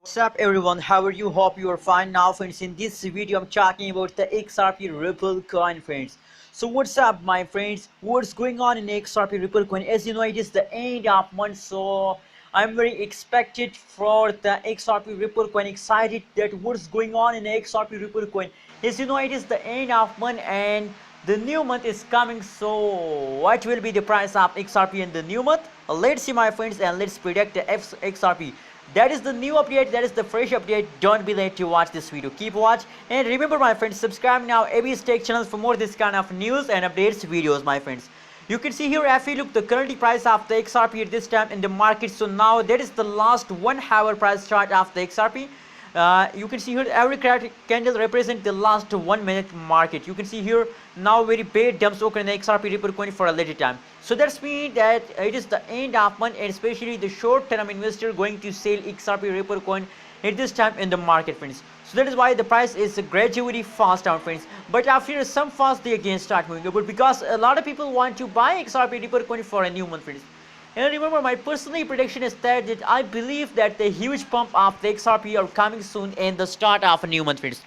What's up everyone, how are you? Hope you are fine. Now friends, in this video I'm talking about the XRP Ripple coin, friends. So what's up my friends, what's going on in XRP Ripple coin? As you know, it is the end of month, so I'm very expected for the XRP Ripple coin, excited that what's going on in the XRP Ripple coin. As you know, it is the end of month and the new month is coming, so what will be the price of XRP in the new month? Let's see my friends, and let's predict the XRP. That is the new update, that is the fresh update. Don't be late to watch this video. Keep watch, and remember my friends, subscribe now ABS Tech channels for more this kind of news and updates videos my friends. You can see here, if you look the current price of the XRP at this time in the market, so now that is the last 1 hour price chart of the XRP. You can see here every candle represents the last 1 minute market. You can see here now very big dumps occur in the XRP Ripple coin for a later time. So that's mean that it is the end of month, and especially the short term investor going to sell XRP Ripple coin at this time in the market, friends. So that is why the price is gradually fast down, friends. But after some fast they again start moving up, because a lot of people want to buy XRP Ripple coin for a new month, friends. And remember, my personal prediction is that I believe that the huge pump of the XRP are coming soon in the start of a new month, friends.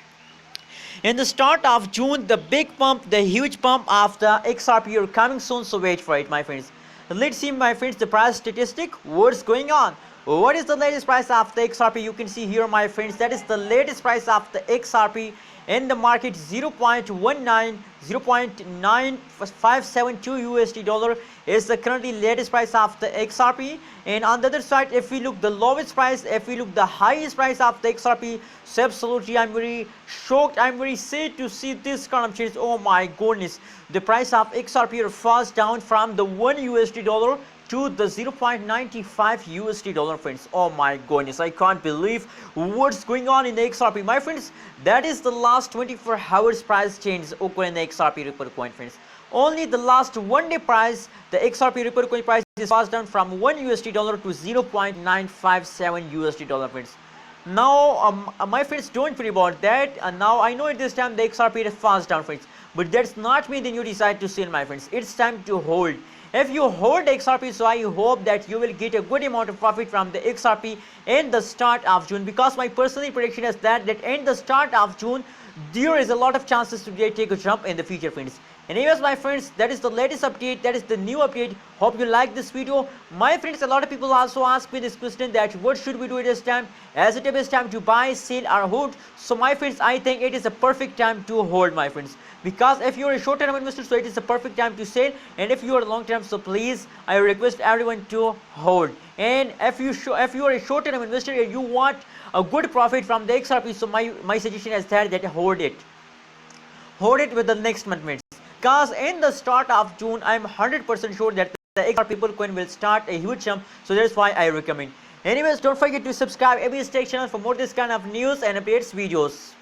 In the start of June, the big pump, the huge pump of the XRP are coming soon, so wait for it, my friends. Let's see, my friends, the price statistic. What's going on? What is the latest price of the XRP? You can see here, my friends, that is the latest price of the XRP in the market, 0.9572 USD dollar is the currently latest price of the XRP. And on the other side, if we look the lowest price, if we look the highest price of the XRP, so absolutely I'm very shocked, I'm very sad to see this kind of change. Oh my goodness, the price of XRP falls down from the 1 USD dollar to the 0.95 USD dollar, friends. Oh my goodness, I can't believe what's going on in the XRP, my friends. That is the last 24 hours price change occur in the XRP Ripple coin, friends. Only the last 1 day price, the XRP Ripple coin price is passed down from 1 USD dollar to 0.957 USD dollar, friends. Now my friends, don't worry about that. Now I know at this time the XRP is fast down, friends, but that's not mean that you decide to sell, my friends. It's time to hold. If you hold XRP, so I hope that you will get a good amount of profit from the XRP in the start of June, because my personal prediction is that in the start of June there is a lot of chances to take a jump in the future, friends. Anyways, my friends, that is the latest update, that is the new update. Hope you like this video, my friends. A lot of people also ask me this question, that what should we do at this time? Is it the best time to buy, sell or hold? So my friends, I think it is a perfect time to hold, my friends, because if you are a short term investor, so it is a perfect time to sell, and if you are long term, so please I request everyone to hold. And if you are a short term investor and you want a good profit from the XRP, so my suggestion is that hold it with the next month, friends. Because in the start of June, I'm 100% sure that the XRP coin will start a huge jump, so that's why I recommend. Anyways, don't forget to subscribe ABS Tech channel for more this kind of news and updates videos.